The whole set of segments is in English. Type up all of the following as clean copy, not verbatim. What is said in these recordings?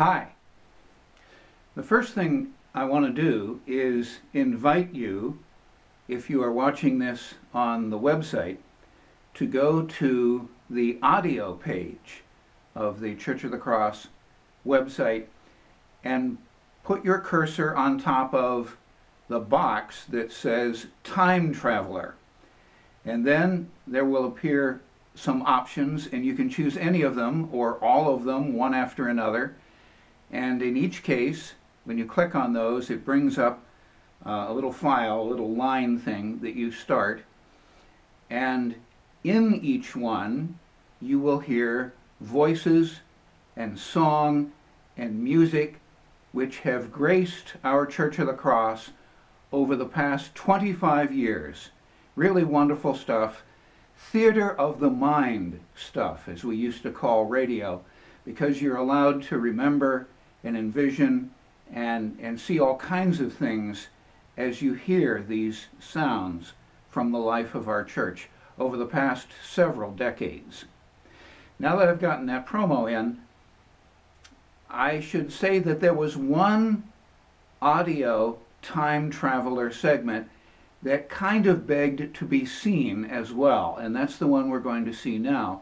Hi. The first thing I want to do is invite you, if you are watching this on the website, to go to the audio page of the Church of the Cross website and put your cursor on top of the box that says Time Traveler. And then there will appear some options, and you can choose any of them or all of them, one after another. And in each case, when you click on those, it brings up a little file, a little line thing that you start. And in each one, you will hear voices and song and music which have graced our Church of the Cross over the past 25 years. Really wonderful stuff. Theater of the mind stuff, as we used to call radio, because you're allowed to remember and envision and see all kinds of things as you hear these sounds from the life of our church over the past several decades. Now that I've gotten that promo in, I should say that there was one audio time traveler segment that kind of begged to be seen as well, and that's the one we're going to see now.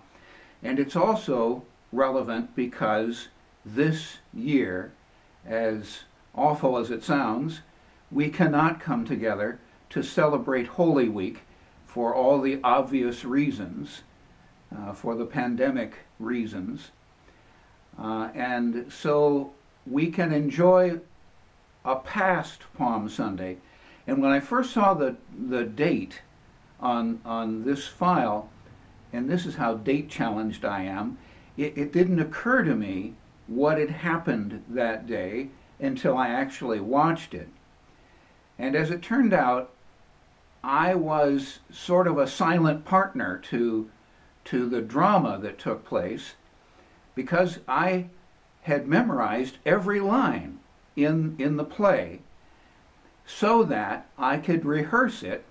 And it's also relevant because this year, as awful as it sounds, we cannot come together to celebrate Holy Week for all the obvious reasons, for the pandemic reasons. And so we can enjoy a past Palm Sunday. And when I first saw the date on this file, and this is how date challenged I am, it didn't occur to me what had happened that day until I actually watched it. And as it turned out, I was sort of a silent partner to the drama that took place, because I had memorized every line in the play so that I could rehearse it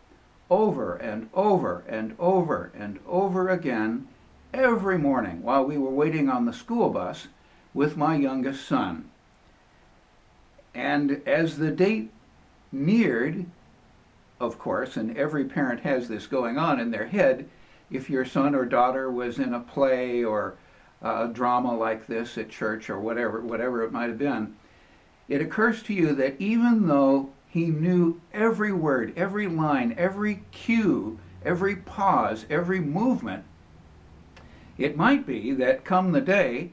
over and over and over and over again every morning while we were waiting on the school bus with my youngest son. And as the date neared, of course, and every parent has this going on in their head, if your son or daughter was in a play or a drama like this at church or whatever it might have been, it occurs to you that even though he knew every word, every line, every cue, every pause, every movement, it might be that come the day,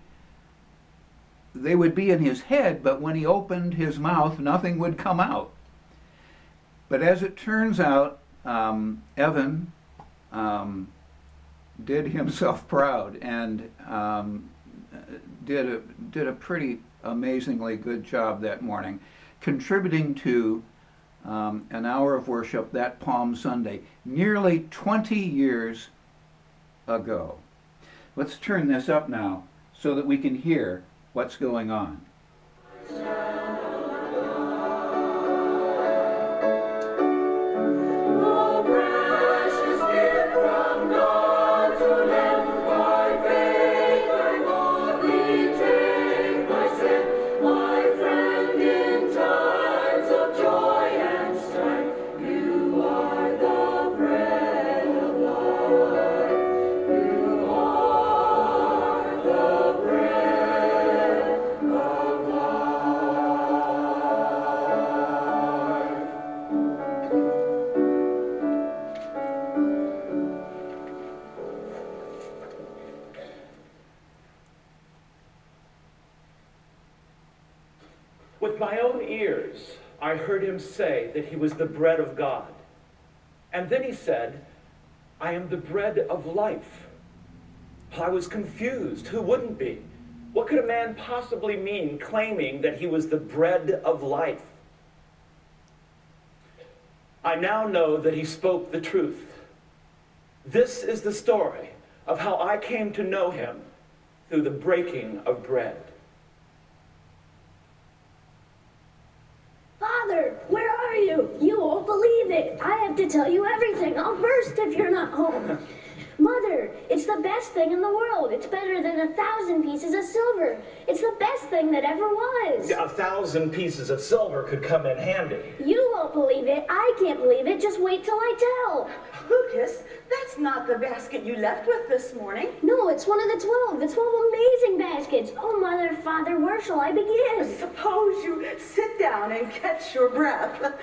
they would be in his head, but when he opened his mouth, nothing would come out. But as it turns out, Evan did himself proud and did a pretty amazingly good job that morning, contributing to an hour of worship that Palm Sunday, nearly 20 years ago. Let's turn this up now so that we can hear what's going on. With my own ears, I heard him say that he was the bread of God. And then he said, I am the bread of life. I was confused. Who wouldn't be? What could a man possibly mean claiming that he was the bread of life? I now know that he spoke the truth. This is the story of how I came to know him through the breaking of bread. Father, where are you? You won't believe it. I have to tell you everything. I'll burst if you're not home. Mother, It's the best thing in the world. It's better than 1,000 pieces of silver. It's the best thing that ever was. 1,000 pieces of silver could come in handy. You won't believe it. I can't believe it. Just wait till I tell. Lucas, that's not the basket you left with this morning. No, it's one of the 12. The 12 amazing baskets. Oh, Mother, Father, where shall I begin? Suppose you sit down and catch your breath.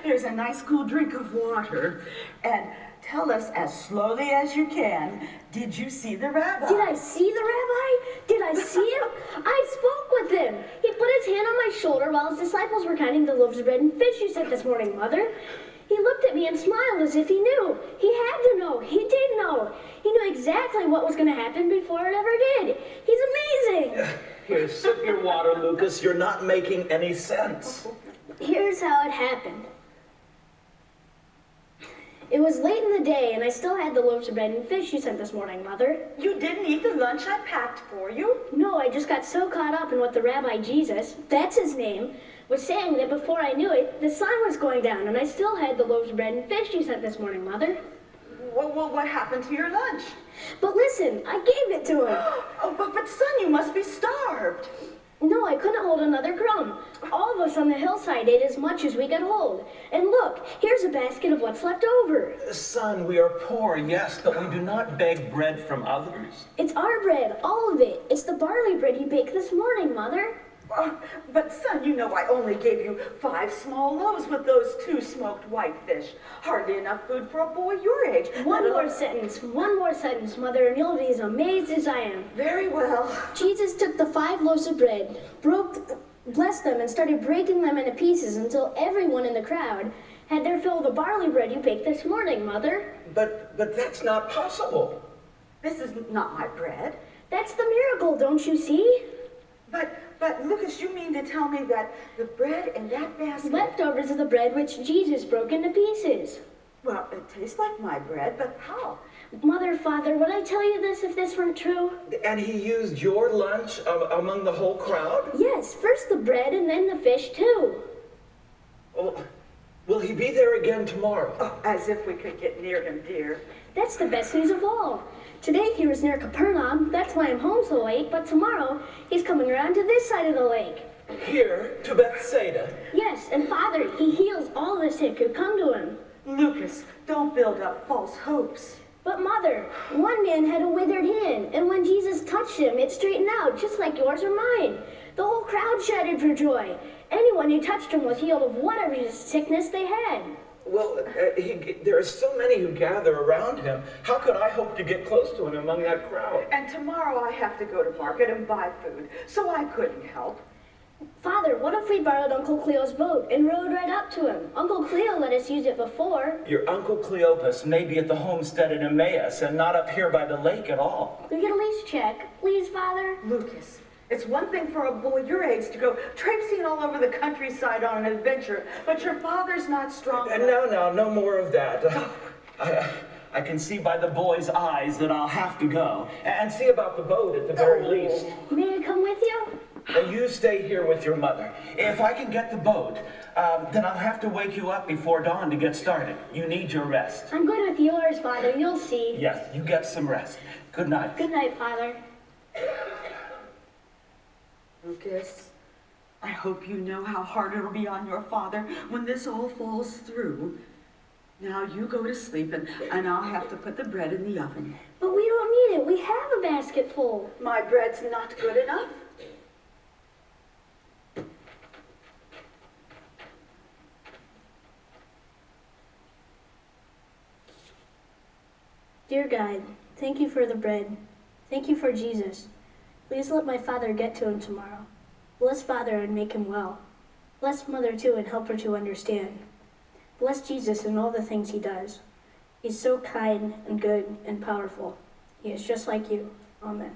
Here's a nice cool drink of water. And tell us as slowly as you can, did you see the rabbi? Did I see the rabbi? Did I see him? I spoke with him. He put his hand on my shoulder while his disciples were counting the loaves of bread and fish you sent this morning, Mother. He looked at me and smiled as if he knew. He had to know. He did know. He knew exactly what was going to happen before it ever did. He's amazing. Here, sip your water, Lucas. You're not making any sense. Here's how it happened. It was late in the day, and I still had the loaves of bread and fish you sent this morning, Mother. You didn't eat the lunch I packed for you? No, I just got so caught up in what the Rabbi Jesus, that's his name, was saying that before I knew it, the sun was going down, and I still had the loaves of bread and fish you sent this morning, Mother. Well, what happened to your lunch? But listen, I gave it to him. Oh, but son, you must be starved. No, I couldn't hold another crumb. All of us on the hillside ate as much as we could hold. And look, here's a basket of what's left over. Son, we are poor, yes, but we do not beg bread from others. It's our bread, all of it. It's the barley bread you baked this morning, Mother. But son, you know I only gave you 5 small loaves with those 2 smoked whitefish. Hardly enough food for a boy your age. One more sentence, Mother, and you'll be as amazed as I am. Very well. Jesus took the 5 loaves of bread, blessed them, and started breaking them into pieces until everyone in the crowd had their fill of the barley bread you baked this morning, Mother. But that's not possible. This is not my bread. That's the miracle, don't you see? But Lucas, you mean to tell me that the bread in that basket... Leftovers of the bread which Jesus broke into pieces. Well, it tastes like my bread, but how? Mother, Father, would I tell you this if this weren't true? And he used your lunch among the whole crowd? Yes, first the bread and then the fish, too. Oh, will he be there again tomorrow? Oh, as if we could get near him, dear. That's the best news of all. Today he was near Capernaum, that's why I'm home so late, but tomorrow he's coming around to this side of the lake. Here, to Bethsaida? Yes, and Father, he heals all the sick who come to him. Lucas, don't build up false hopes. But Mother, one man had a withered hand, and when Jesus touched him, it straightened out, just like yours or mine. The whole crowd shouted for joy. Anyone who touched him was healed of whatever sickness they had. Well, there are so many who gather around him. How could I hope to get close to him among that crowd? And tomorrow I have to go to market and buy food, so I couldn't help. Father, what if we borrowed Uncle Cleo's boat and rowed right up to him? Uncle Cleo let us use it before. Your Uncle Cleopas may be at the homestead in Emmaus and not up here by the lake at all. We could at least check. Please, Father? Lucas, it's one thing for a boy your age to go traipsing all over the countryside on an adventure, but your father's not strong enough. No more of that. I can see by the boy's eyes that I'll have to go. And see about the boat at the very least. May I come with you? You stay here with your mother. If I can get the boat, then I'll have to wake you up before dawn to get started. You need your rest. I'm good with yours, Father. You'll see. Yes, you get some rest. Good night. Good night, Father. Lucas, I hope you know how hard it'll be on your father when this all falls through. Now you go to sleep and I'll have to put the bread in the oven. But we don't need it. We have a basket full. My bread's not good enough? Dear God, thank you for the bread. Thank you for Jesus. Please let my father get to him tomorrow. Bless Father and make him well. Bless Mother too and help her to understand. Bless Jesus in all the things he does. He's so kind and good and powerful. He is just like you. Amen.